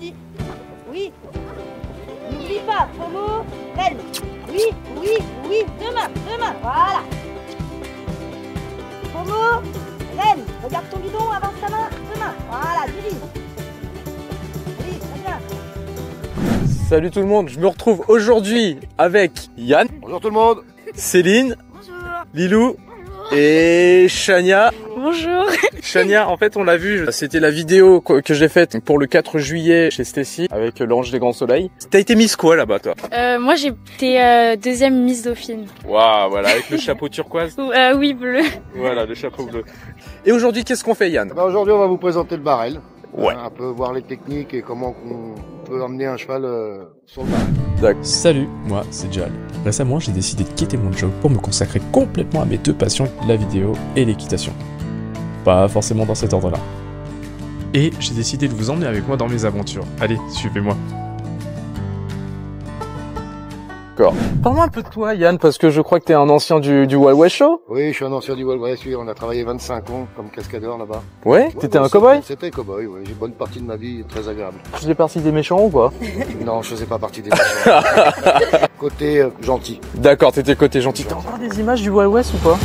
vas-y. Oui. N'oublie pas, Pomo, Ren. Oui, oui, oui, deux mains, voilà. Pomo, Ren, regarde ton bidon, avance ta main, deux mains, voilà, divise. Oui, très bien. Salut tout le monde, je me retrouve aujourd'hui avec Yann. Bonjour tout le monde. Céline. Bonjour. Lilou. Et Chania. Bonjour. Chania, en fait, on l'a vu, c'était la vidéo que j'ai faite pour le 4 juillet chez Stacy avec l'Ange des Grands Soleils. T'as été Miss quoi là-bas, toi? Moi, j'ai été deuxième Miss Dauphine. Waouh, voilà, avec le chapeau turquoise. Oui, bleu. Voilà, le chapeau bleu. Et aujourd'hui, qu'est-ce qu'on fait, Yann? Aujourd'hui, on va vous présenter le barrel. Ouais. Un peu voir les techniques et comment on peut emmener un cheval sur le barrel. Salut, moi c'est Jal. Récemment j'ai décidé de quitter mon job pour me consacrer complètement à mes deux passions, la vidéo et l'équitation. Pas forcément dans cet ordre-là. Et j'ai décidé de vous emmener avec moi dans mes aventures. Allez, suivez-moi. D'accord. Parle-moi un peu de toi, Yann, parce que je crois que t'es un ancien du Wild West Show. Oui, je suis un ancien du Wild West, oui, on a travaillé 25 ans comme cascadeur là-bas. Ouais, t'étais un cow-boy? C'était cow-boy, oui. J'ai une bonne partie de ma vie très agréable. Tu faisais partie des méchants ou quoi? Non, je faisais pas partie des méchants. Côté gentil. D'accord, t'étais côté gentil. T'as encore des images du Wild West ou pas?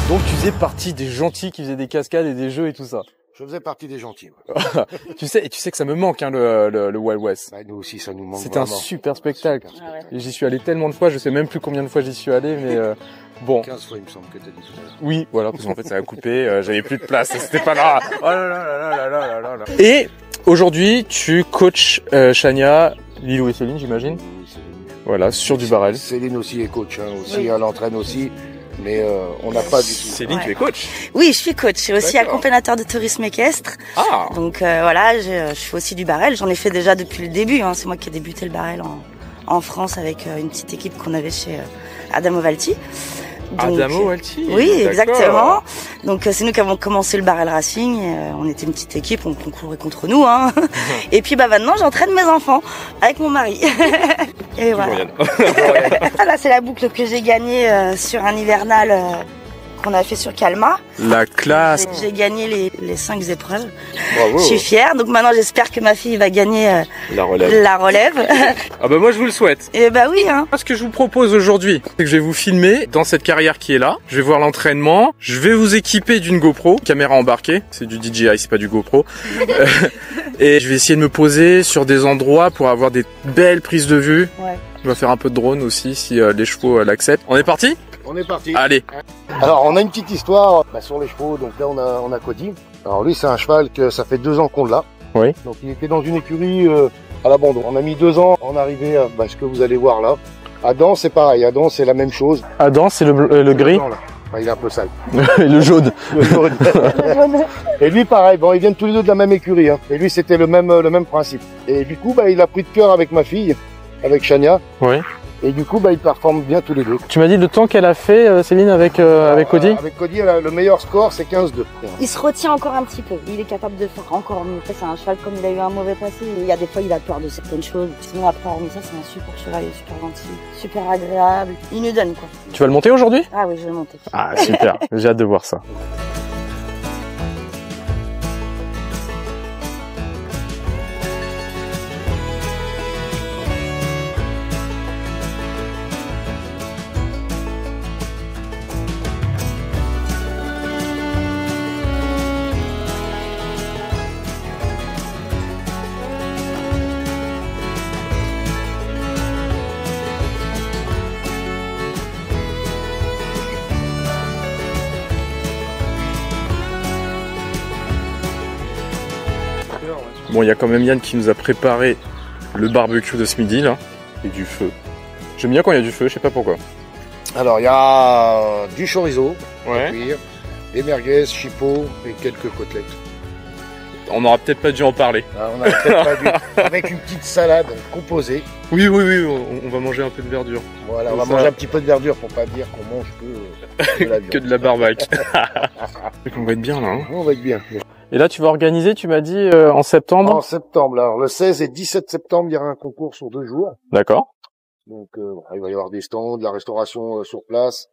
Donc tu faisais partie des gentils qui faisaient des cascades et des jeux et tout ça. Je faisais partie des gentils. Ouais. tu sais que ça me manque hein, le Wild West. Bah, nous aussi, ça nous manque. C'était un vraiment. super spectacle. Super spectacle. Et j'y suis allé tellement de fois, je sais même plus combien de fois j'y suis allé, mais bon. 15 fois, il me semble que t'as dit tout à l'heure. Oui, voilà, parce qu'en fait ça a coupé, j'avais plus de place, c'était pas là. Oh là là là là là là là là. Et aujourd'hui, tu coaches Chania, Lilou et Céline, j'imagine. Oui, Céline. Voilà, sur du barrel. Céline aussi est coach, hein, aussi, Oui. elle entraîne aussi. Mais on n'a pas du tout. Céline, Ouais. tu es coach. Oui, je suis coach. Je suis aussi D'accord. accompagnateur de tourisme équestre. Ah. Donc voilà, je fais aussi du barrel. J'en ai fait déjà depuis le début. Hein. C'est moi qui ai débuté le barrel en France avec une petite équipe qu'on avait chez Adamo Valti. Donc, Adamo Valti. Oui, D'accord. exactement. Donc c'est nous qui avons commencé le barrel racing. On était une petite équipe, on concourait contre nous. Hein. Et puis bah maintenant j'entraîne mes enfants avec mon mari. Et voilà. Ah, là c'est la boucle que j'ai gagnée sur un hivernal qu'on a fait sur Calma. La classe. J'ai gagné les 5 épreuves. Bravo. Je suis fière. Donc maintenant j'espère que ma fille va gagner La relève. la relève. Ah bah moi je vous le souhaite. Et bah oui. Hein. Ce que je vous propose aujourd'hui, c'est que je vais vous filmer dans cette carrière qui est là. Je vais voir l'entraînement. Je vais vous équiper d'une GoPro, caméra embarquée. C'est du DJI, c'est pas du GoPro. Et je vais essayer de me poser sur des endroits pour avoir des belles prises de vue. Ouais. On va faire un peu de drone aussi si les chevaux l'acceptent. On est parti? On est parti. Allez. Alors, on a une petite histoire sur les chevaux. Donc là, on a Cody. Alors lui, c'est un cheval que ça fait 2 ans qu'on l'a. Oui. Donc il était dans une écurie à l'abandon. On a mis 2 ans en arriver à ce que vous allez voir là. Adam, c'est pareil. Adam, c'est la même chose. Adam, c'est le gris. Blanc, là. Enfin, il est un peu sale. Et le jaune. Le jaune. Et lui, pareil. Bon, ils viennent tous les deux de la même écurie. Hein. Et lui, c'était le même principe. Et du coup, il a pris de cœur avec ma fille, avec Chania. Oui. Et du coup, ils performent bien tous les deux. Tu m'as dit le temps qu'elle a fait, Céline, avec Cody? Avec Cody, le meilleur score, c'est 15-2. Il se retient encore un petit peu. Il est capable de faire encore mieux. C'est un cheval comme il a eu un mauvais passé. Il y a des fois, il a peur de certaines choses. Sinon, après, hormis ça, c'est un super cheval. Il est super gentil, super agréable. Il nous donne quoi. Tu vas le monter aujourd'hui? Ah oui, je vais monter. Ah super, j'ai hâte de voir ça. Bon, il y a quand même Yann qui nous a préparé le barbecue de ce midi là, et du feu. J'aime bien quand il y a du feu, je sais pas pourquoi. Alors, il y a du chorizo, à Ouais. cuire, des merguez, chipot et quelques côtelettes. On n'aura peut-être pas dû en parler. Ah, on a peut-être pas dû. Avec une petite salade composée. Oui, on va manger un peu de verdure. Voilà, on va manger un petit peu de verdure pour pas dire qu'on mange que de la viande. Que de la barbaque. On va être bien là. Hein. On va être bien. Et là, tu vas organiser, tu m'as dit, en septembre? En septembre, alors le 16 et 17 septembre, il y aura un concours sur 2 jours. D'accord. Donc il va y avoir des stands, de la restauration sur place.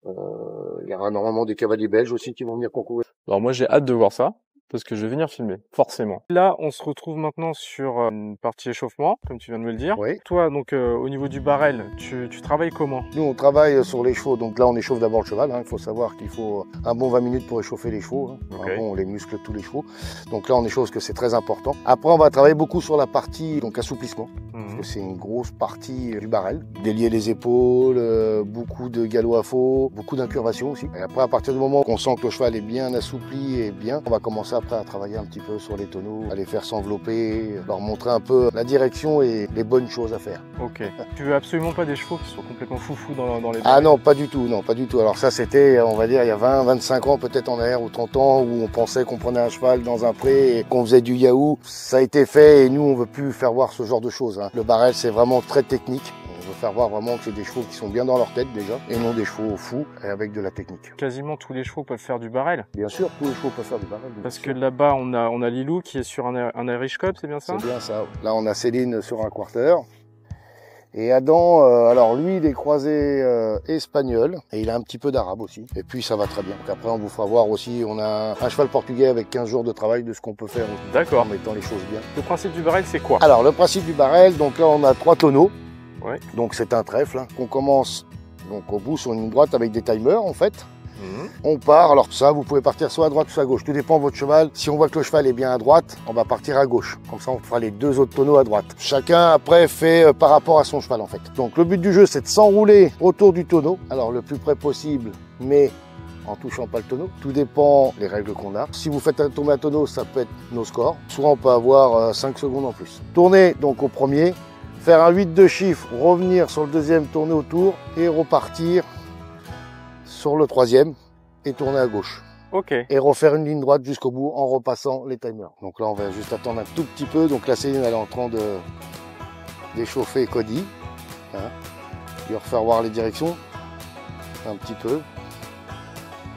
Il y aura normalement des cavaliers belges aussi qui vont venir concourir. Alors moi, j'ai hâte de voir ça. Parce que je vais venir filmer, forcément. Là, on se retrouve maintenant sur une partie échauffement, comme tu viens de me le dire. Oui. Toi, donc, au niveau du barrel, tu travailles comment? Nous, on travaille sur les chevaux. Donc là, on échauffe d'abord le cheval. Hein. Il faut savoir qu'il faut un bon 20 minutes pour échauffer les chevaux. Hein. Okay. Bon, on les muscle tous les chevaux. Donc là, on échauffe, que c'est très important. Après, on va travailler beaucoup sur la partie donc assouplissement. Parce que c'est une grosse partie du barrel. Délier les épaules, beaucoup de galop à faux, beaucoup d'incurvation aussi. Et après, à partir du moment qu'on sent que le cheval est bien assoupli et bien, on va commencer après à travailler un petit peu sur les tonneaux, à les faire s'envelopper, leur montrer un peu la direction et les bonnes choses à faire. Ok. Tu veux absolument pas des chevaux qui sont complètement foufous dans les... Ah non, pas du tout, non, pas du tout. Alors ça, c'était, on va dire, il y a 20, 25 ans peut-être en arrière ou 30 ans où on pensait qu'on prenait un cheval dans un pré et qu'on faisait du yaou. Ça a été fait et nous, on veut plus faire voir ce genre de choses. Hein. Le barrel, c'est vraiment très technique. On veut faire voir vraiment que c'est des chevaux qui sont bien dans leur tête déjà, et non des chevaux fous et avec de la technique. Quasiment tous les chevaux peuvent faire du barrel. Bien sûr, tous les chevaux peuvent faire du barrel. Parce que là-bas, on a Lilou qui est sur un Irish Cup, c'est bien ça? C'est bien ça. Là, on a Céline sur un quarter. Et Adam, alors lui, il est croisé espagnol, et il a un petit peu d'arabe aussi. Et puis, ça va très bien. Donc après, on vous fera voir aussi, on a un cheval portugais avec 15 jours de travail de ce qu'on peut faire. D'accord. En mettant les choses bien. Le principe du barrel, c'est quoi? Alors, le principe du barrel, donc là, on a 3 tonneaux. Ouais. Donc c'est un trèfle hein, qu'on commence donc au bout sur une ligne droite avec des timers en fait. On part, alors ça vous pouvez partir soit à droite soit à gauche, tout dépend de votre cheval. Si on voit que le cheval est bien à droite, on va partir à gauche. Comme ça on fera les 2 autres tonneaux à droite. Chacun après fait par rapport à son cheval en fait. Donc le but du jeu c'est de s'enrouler autour du tonneau, alors le plus près possible mais en touchant pas le tonneau. Tout dépend des règles qu'on a. Si vous faites tomber un tonneau, ça peut être nos scores. Soit on peut avoir 5 secondes en plus. Tournez donc au premier. Faire un 8 de chiffre, revenir sur le deuxième, tourner autour et repartir sur le 3e et tourner à gauche. Ok. Et refaire une ligne droite jusqu'au bout en repassant les timers. Donc là, on va juste attendre un tout petit peu. Donc là, Céline, elle est en train d'échauffer Cody. Hein. Lui refaire voir les directions un petit peu.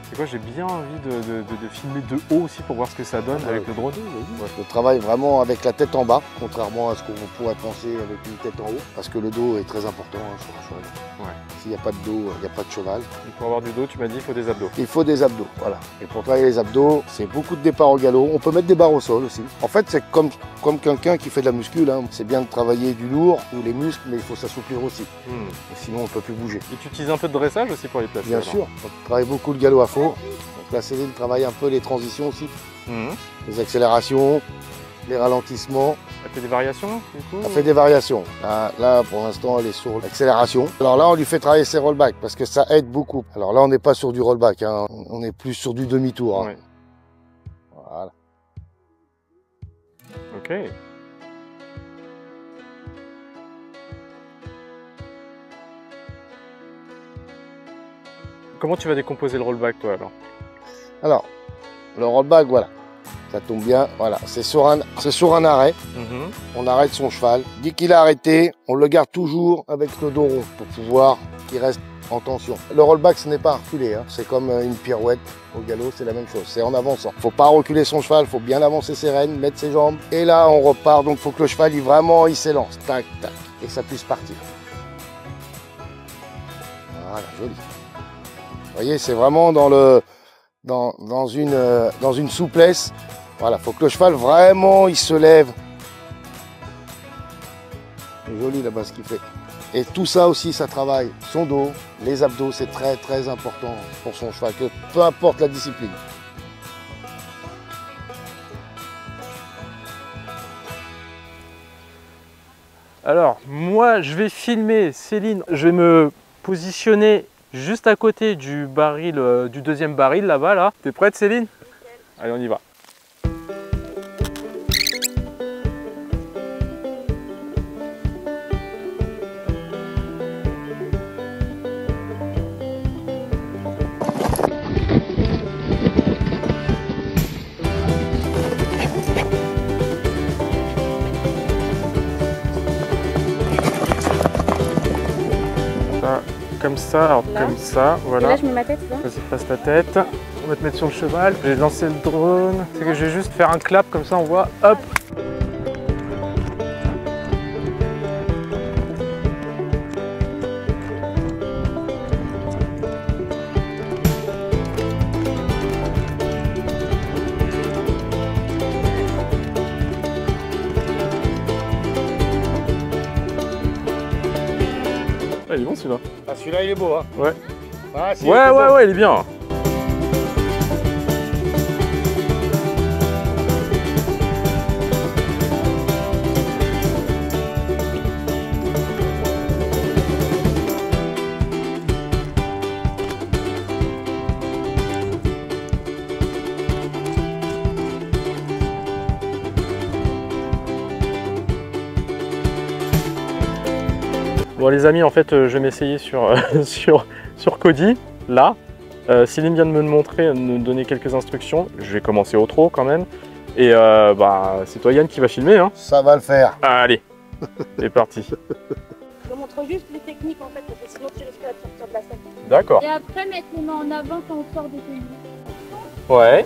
C'est quoi, j'ai bien envie de filmer de haut aussi pour voir ce que ça donne avec le drone. Ouais, je travaille vraiment avec la tête en bas, contrairement à ce que vous pourrez penser avec une tête en haut, parce que le dos est très important hein, sur un cheval. Ouais. S'il n'y a pas de dos, il n'y a pas de cheval. Et pour avoir du dos, tu m'as dit qu'il faut des abdos. Il faut des abdos, voilà. Et pour travailler les abdos, c'est beaucoup de départs au galop. On peut mettre des barres au sol aussi. En fait, c'est comme quelqu'un qui fait de la muscule. Hein. C'est bien de travailler du lourd ou les muscles, mais il faut s'assouplir aussi. Sinon, on ne peut plus bouger. Et tu utilises un peu de dressage aussi pour les placer? Bien sûr. On travaille beaucoup le galop à faux. Donc là, Céline travaille un peu les transitions aussi. Les accélérations, les ralentissements. Elle fait des variations du coup? Elle fait des variations. Là, pour l'instant, elle est sur l'accélération. Alors là, on lui fait travailler ses rollbacks parce que ça aide beaucoup. Alors là, on n'est pas sur du rollback, hein. On est plus sur du demi-tour. Hein. Ouais. Voilà. Ok. Comment tu vas décomposer le rollback toi alors? Alors, le rollback, voilà. Ça tombe bien, voilà. C'est sur un arrêt. On arrête son cheval. Dès qu'il a arrêté, on le garde toujours avec le dos rond pour pouvoir qu'il reste en tension. Le rollback, ce n'est pas reculer. Hein. C'est comme une pirouette au galop, c'est la même chose. C'est en avançant. Faut pas reculer son cheval, faut bien avancer ses rênes, mettre ses jambes. Et là, on repart. Donc, faut que le cheval, il s'élance. Tac, tac. Et ça puisse partir. Voilà, joli. Vous voyez, c'est vraiment dans une souplesse. Voilà, faut que le cheval vraiment il se lève. C'est joli là-bas ce qu'il fait. Et tout ça aussi, ça travaille son dos, les abdos, c'est très très important pour son cheval, que peu importe la discipline. Alors, moi je vais filmer Céline, je vais me positionner juste à côté du baril, du deuxième baril là-bas là. T'es prête Céline? Allez, on y va. comme ça, alors Là. comme ça, Et voilà. là, je mets ma tête, là. Vas-y, passe ta tête. On va te mettre sur le cheval. Je vais lancer le drone. C'est que je vais juste faire un clap comme ça, on voit. Hop. Ah, il est bon celui-là. Ah, celui-là, il est beau, hein. Ouais. Ah, si, Ouais, il est bien. Bon les amis, en fait je vais m'essayer sur, sur Cody, là. Céline vient de me le montrer, de me donner quelques instructions. Je vais commencer au trot quand même. Et bah, c'est toi Yann qui va filmer. Hein. Ça va le faire. Allez, c'est parti. Je te montre juste les techniques en fait, parce que sinon tu risques de sortir de la salle. D'accord. Et après, mettre les mains en avant quand on sort des tennis. Ouais.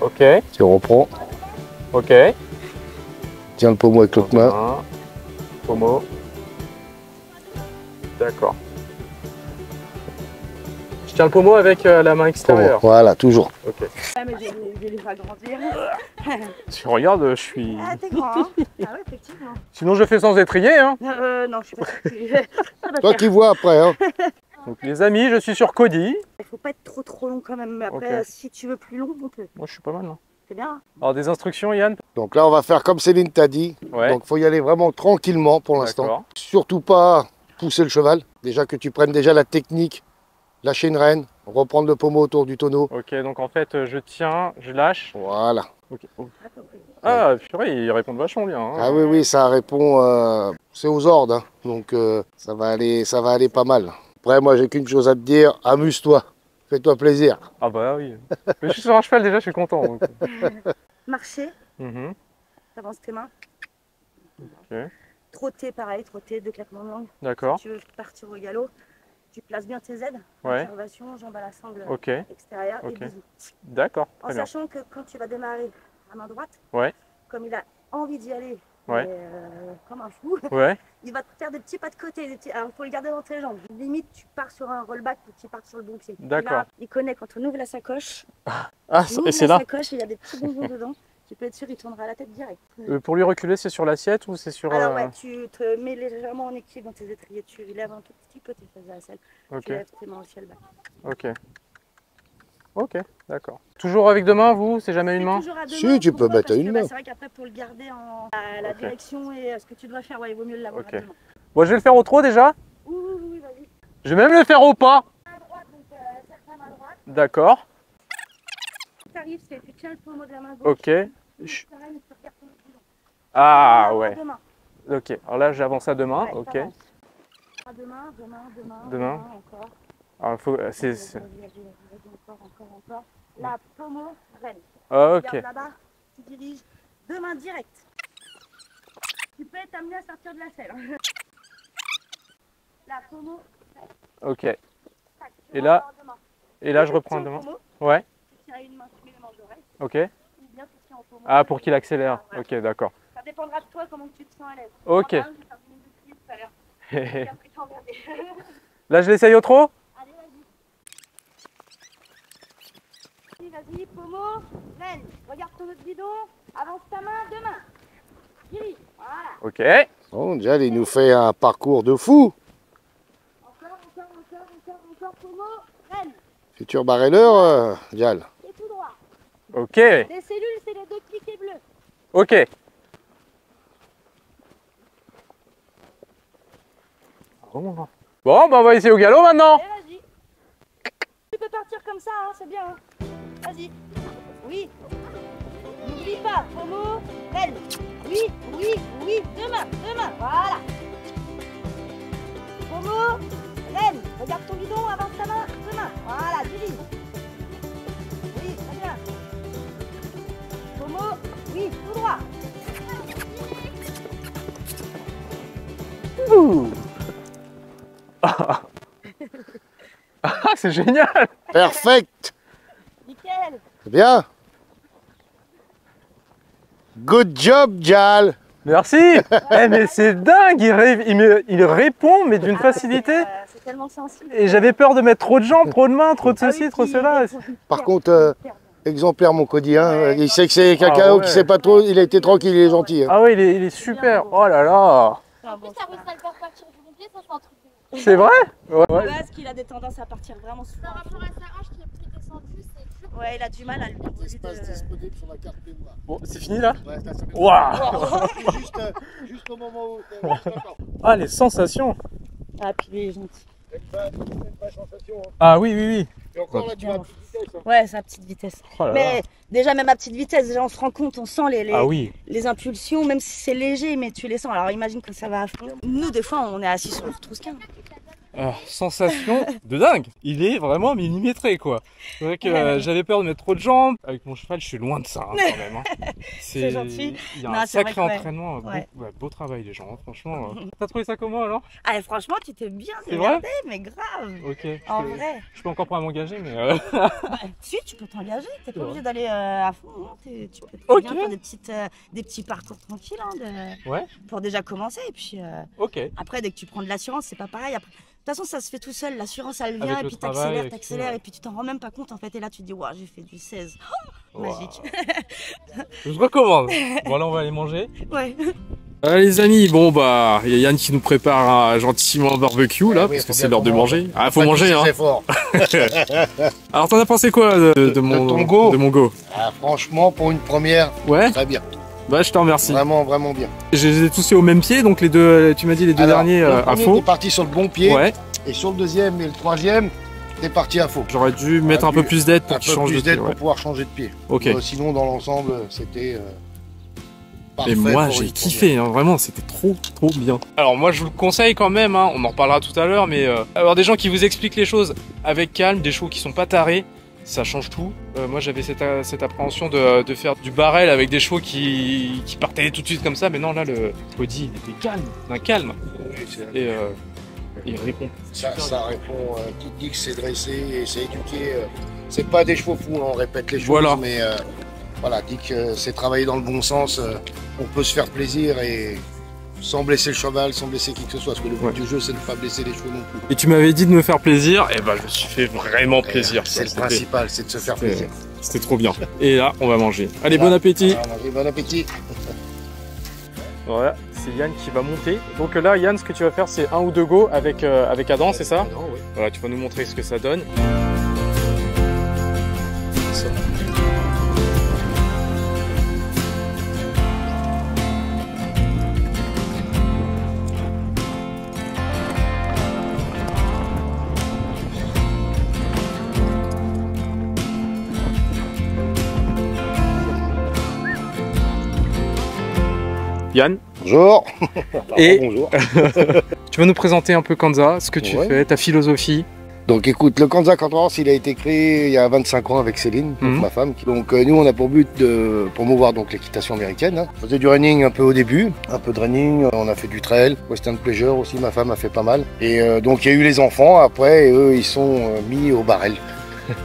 Ok, Tu reprends. ok. Tiens le pommeau avec l'autre main. Un, pommeau. D'accord. Je tiens le pommeau avec la main extérieure. Voilà, toujours. Ok. Ah mais j'ai les bras grandir. Si on regarde, je suis... Ah t'es grand hein. Ah ouais effectivement. Sinon je fais sans étrier. Hein. Non je suis pas Toi qui vois après, hein. Donc les amis, je suis sur Cody. Il faut pas être trop long quand même, mais après Ok. si tu veux plus long on peut. Moi je suis pas mal. Hein. C'est bien. Alors des instructions Yann? Donc là, on va faire comme Céline t'a dit. Ouais. Donc, il faut y aller vraiment tranquillement pour l'instant. D'accord. Surtout pas pousser le cheval. Déjà que tu prennes déjà la technique, lâcher une rêne, reprendre le pommeau autour du tonneau. Ok, donc en fait je tiens, je lâche. Voilà. Ok. Ah purée, ils répondent vachement bien. Hein. Ah oui, ça répond, c'est aux ordres. Hein. Donc ça va aller pas mal. Après, moi, j'ai qu'une chose à te dire, amuse-toi. Fais-toi plaisir. Ah bah oui. Mais je suis sur un cheval déjà, je suis content. Donc. Marcher, Mhm. t'avances tes mains. Ok. Trotter pareil, trotter, 2 claquements de langue. D'accord. Si tu veux partir au galop, tu places bien tes aides. Ouais. Observation, jambes à la sangle Ok. extérieure Ok. et bisous. D'accord. En Très bien. sachant que quand tu vas démarrer à main droite, Ouais. comme il a envie d'y aller, Ouais. mais, comme un fou, Ouais. il va te faire des petits pas de côté. Alors il faut le garder dans tes jambes. Limite, tu pars sur un rollback ou tu pars sur le bon pied. D'accord. Là, il connaît quand on ouvre la sacoche. Ah, On ouvre et c'est la là. sacoche et il y a des petits bonbons dedans. Tu peux être sûr, il tournera la tête direct. Pour lui reculer, c'est sur l'assiette ou c'est sur... Alors ouais, tu te mets légèrement en équilibre dans tes étriers. Tu lèves un tout petit peu tes fesses à la selle. Ok. Tu lèves tes mains aussi à le bas. Ok. Ok, d'accord. Toujours avec deux mains, vous? C'est jamais une main? Toujours à deux Si, mains. tu peux Pourquoi? mettre à Parce une que, main. C'est vrai qu'après, pour le garder à la Ok. direction et ce que tu dois faire, ouais, il vaut mieux l'avoir Ok. à deux mains. Bon, je vais le faire au trot déjà. Oui, vas-y. Je vais même le faire au pas. À droite, donc certains à droite. D'accord. Tu arrives, tu tiens le pommeau de la main gauche. Ok. Tu regardes ton boulon. Ah ouais. Deux mains. Ok. Alors là, j'avance à deux mains. Ouais, Ok. t'avances. À deux mains, Deux mains. encore. Alors, faut... c'est... Vas-y, encore. La pommeau, reine. Ah, ok. Regarde là-bas, tu diriges deux mains directes. Tu peux être amené à sortir de la selle. La pommeau, Ok. tac. Et là- Deux mains. Et là, je Tu reprends tiens deux au mains. pommeau, Ouais. Tu tiens à une main, tu mets les manches d'oreille. Ok. Ou bien tu tiens au pommeau. Ah, pour qu'il accélère. Voilà. Ok, d'accord. Ça dépendra de toi comment tu te sens à l'aise. Ok. Moi, par exemple, je vais faire une petite tout à l'heure. Et après, t'emmerder. Là, je l'essaye au trot? Allez, vas-y, pommeau, reine. Regarde ton autre bidon. Avance ta main, deux mains. Dirige. Voilà. Ok. Bon, déjà, il nous fait un parcours de fou. Encore, pommeau, reine. Futur barreleur, Dial. Et tout droit. Ok. Les cellules, c'est les deux cliquets bleus. Ok. Bon, bah on va essayer au galop maintenant. Et vas-y. Tu peux partir comme ça, hein, c'est bien. Hein. Vas-y. Oui. N'oublie pas, pommeau, reine. Oui. Deux mains. Voilà. Pommeau, reine. Regarde ton guidon, avance ta main, deux mains. Voilà, dirige. Oui, très bien. Pommeau, oui, tout droit. Ouh. Ah, c'est génial. Perfect. Nickel. C'est bien. Good job, Jal. Merci. Eh, mais c'est dingue, il répond, mais d'une facilité. C'est tellement sensible. Et j'avais peur de mettre trop de jambes, trop de mains, trop de ceci, trop cela. Par contre, exemplaire mon Cody, hein, il sait que c'est quelqu'un qui sait pas trop, il a été tranquille, il est gentil. Hein. Ah ouais, il est super. Oh là là. En plus, ça réussit à le faire partir du pompier, ça c'est un truc de ouf. C'est vrai? Ouais. Parce qu'il a des tendances à partir vraiment souvent. Par rapport à sa hanche qui est plus descendue, c'est dur. Ouais, il a du mal à lui Espace disponible sur la carte mémoire. Bon, c'est fini là? Ouais, ça fait Waouh. juste au moment où... Ah, les sensations. Ah, puis il est gentil. Ah oui, oui, oui. Et encore là, tu vas à petite vitesse. Hein. Ouais, sa petite vitesse. Oh là là. Mais déjà, même à petite vitesse, déjà on se rend compte, on sent Ah oui. les impulsions, même si c'est léger, mais tu les sens. Alors imagine quand ça va à fond. Nous, des fois, on est assis sur le trousquin. Ah, sensation de dingue. Il est vraiment millimétré quoi. C'est vrai que j'avais peur de mettre trop de jambes. Avec mon cheval, je suis loin de ça hein, quand même. Hein. C'est gentil. Il y a Non, un c'est vrai sacré que, entraînement. ouais. Beau travail les gens, hein, franchement. T'as trouvé ça comment alors? Ah, et franchement, tu t'es bien C'est vrai démerdé, mais grave. Ok. En vrai. Je peux encore pas m'engager, mais. Si, tu peux t'engager, t'es pas obligé d'aller à fond. Hein. Tu peux très bien faire des petits parcours tranquilles Ouais. pour déjà commencer. Et puis Ok. après, dès que tu prends de l'assurance, c'est pas pareil. Après, de toute façon, ça se fait tout seul. L'assurance, elle vient Avec et le puis travail, t'accélères, ouais. et puis tu t'en rends même pas compte en fait. Et là, tu te dis, waouh, j'ai fait du 16. Oh, Wow. magique. Je recommande. Bon là, on va aller manger. Ouais. Les amis, bon bah, il y a Yann qui nous prépare gentiment un barbecue là, oui, parce que faut c'est bien l'heure de qu'on manger. Ah, faut manger hein. C'est fort. Alors t'en as pensé quoi de ton go? De mon go? Ah, franchement, pour une première, Ouais. très bien. Bah je te remercie. Vraiment, vraiment bien. Je les ai tous fait au même pied, donc les deux, tu m'as dit les deux Alors, derniers le à premier, faux. t'es parti sur le bon pied. Ouais. Et sur le deuxième et le troisième, t'es parti à faux. J'aurais dû mettre un peu plus d'aide pour Un qu'il peu change de plus pied. d'aide Ouais. pour pouvoir changer de pied. Ok. Sinon, dans l'ensemble, c'était parfait. Et moi pour j'ai une kiffé, hein, vraiment c'était trop bien. Alors moi je vous le conseille quand même, hein, on en reparlera tout à l'heure, mais avoir des gens qui vous expliquent les choses avec calme, des chevaux qui sont pas tarés, ça change tout. Moi j'avais cette appréhension de faire du barrel avec des chevaux qui partaient tout de suite comme ça, mais non là le Cody il était calme, d'un calme. première. Et il répond. Ça répond, qui dit que c'est dressé et c'est éduqué. C'est pas des chevaux fous, on répète les choses, Voilà. mais voilà, dit que c'est travailler dans le bon sens. On peut se faire plaisir et sans blesser le cheval, sans blesser qui que ce soit. Parce que le but du jeu, c'est de ne pas blesser les chevaux non plus. Et tu m'avais dit de me faire plaisir, et ben je me suis fait vraiment plaisir. C'est le C'était- principal, c'est de se faire plaisir. C'était trop bien. Et là, on va manger. Allez, bon appétit. Bon appétit. Voilà, c'est Yann qui va monter. Donc là, Yann, ce que tu vas faire, c'est un ou deux go avec Adam, c'est ça? Non, oui. Voilà, tu vas nous montrer ce que ça donne. Yann, Bonjour. Et- Bonjour. tu vas nous présenter un peu Kanza, ce que tu Ouais. fais, ta philosophie. Donc écoute, le Kanza Cantorance, il a été créé il y a 25 ans avec Céline, donc Mhm. ma femme. Donc nous, on a pour but de promouvoir donc l'équitation américaine. On faisait du running un peu au début, un peu de running, on a fait du trail, western pleasure aussi, ma femme a fait pas mal. Et donc il y a eu les enfants après, et eux ils sont mis au barrel.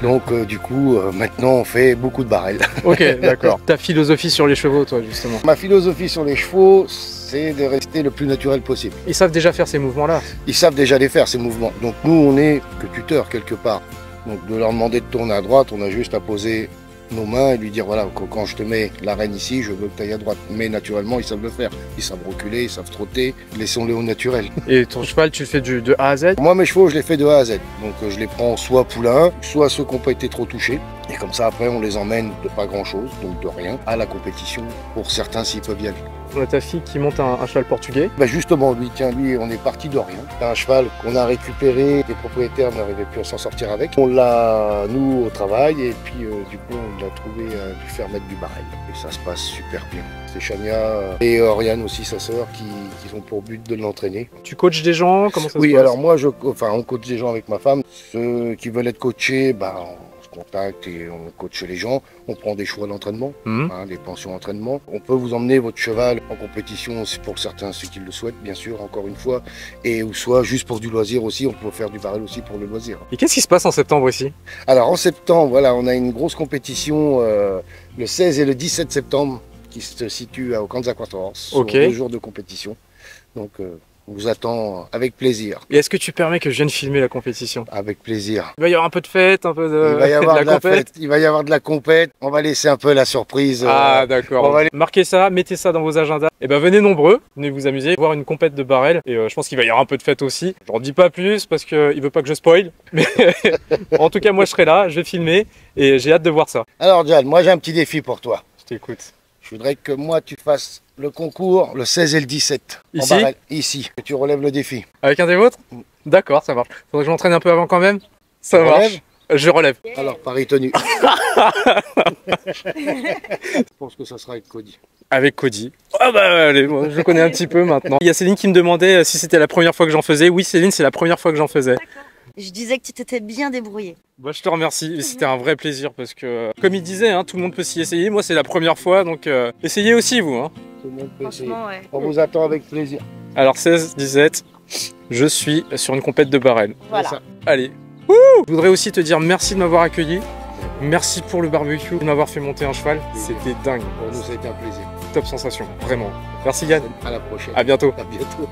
Donc du coup, maintenant on fait beaucoup de barrel. Ok, d'accord. Ta philosophie sur les chevaux, toi, justement. Ma philosophie sur les chevaux, c'est de rester le plus naturel possible. Ils savent déjà faire ces mouvements-là. Ils savent déjà les faire, ces mouvements. Donc nous, on est que tuteurs quelque part. Donc de leur demander de tourner à droite, on a juste à poser nos mains et lui dire, voilà, quand je te mets la reine ici, je veux que tu ailles à droite. Mais naturellement, ils savent le faire. Ils savent reculer, ils savent trotter. Laissons-les au naturel. Et ton cheval, tu le fais de A à Z. Moi, mes chevaux, je les fais de A à Z. Donc je les prends soit poulain, soit ceux qui n'ont pas été trop touchés. Et comme ça, après, on les emmène de pas grand-chose, donc de rien, à la compétition, pour certains s'ils peuvent y aller. On a ta fille qui monte un cheval portugais. Bah justement, lui, on est parti de rien. C'est un cheval qu'on a récupéré, les propriétaires n'arrivaient plus à s'en sortir avec. On l'a, nous, au travail, et puis du coup, on l'a trouvé à lui faire mettre du barrel. Et ça se passe super bien. C'est Chania et Oriane aussi, sa sœur, qui ont pour but de l'entraîner. Tu coaches des gens, comment ça se Oui, passe? alors moi, on coach des gens avec ma femme. Ceux qui veulent être coachés, bah, contacte et on coache les gens. On prend des choix d'entraînement, des pensions d'entraînement. On peut vous emmener votre cheval en compétition, c'est pour certains ceux qui le souhaitent, bien sûr, encore une fois. Et ou soit juste pour du loisir aussi, on peut faire du barrel aussi pour le loisir. Et qu'est-ce qui se passe en septembre ici? Alors en septembre, voilà, on a une grosse compétition le 16 et le 17 septembre qui se situe au Kansas Quarters, sur 2 jours de compétition. Donc on vous attend avec plaisir. Et est-ce que tu permets que je vienne filmer la compétition? Avec plaisir. Il va y avoir un peu de fête, un peu de, il va y avoir de la compète. Il va y avoir de la compète. On va laisser un peu la surprise. Ah d'accord. Marquez ça, mettez ça dans vos agendas. Et ben venez nombreux, venez vous amuser, voir une compète de barrel. Et je pense qu'il va y avoir un peu de fête aussi. J'en dis pas plus parce qu'il veut pas que je spoil. Mais en tout cas moi je serai là, je vais filmer et j'ai hâte de voir ça. Alors Jal, moi j'ai un petit défi pour toi. Je t'écoute. Je voudrais que moi tu fasses le concours le 16 et le 17. Ici? En barrel, ici. Que tu relèves le défi. Avec un des vôtres? D'accord, ça marche. Faudrait que je m'entraîne un peu avant quand même. Ça Tu marche. relèves? Je relève. Alors, pari tenu. Je pense que ça sera avec Cody. Avec Cody. Ah bah allez, moi, je le connais un petit peu maintenant. Il y a Céline qui me demandait si c'était la première fois que j'en faisais. Oui Céline, c'est la première fois que j'en faisais. Je disais que tu t'étais bien débrouillé. Bah, je te remercie, c'était un vrai plaisir parce que, comme il disait, hein, tout le monde peut s'y essayer. Moi, c'est la première fois, donc essayez aussi, vous. Hein. Tout le monde peut essayer. Ouais. On vous attend avec plaisir. Alors, 16, 17, je suis sur une compète de barrel. Voilà. Allez. Wouh, je voudrais aussi te dire merci de m'avoir accueilli. Merci pour le barbecue, de m'avoir fait monter un cheval. C'était dingue. Pour nous, ça a été un plaisir. Top sensation, vraiment. Merci Yann. À la prochaine. À bientôt. À bientôt.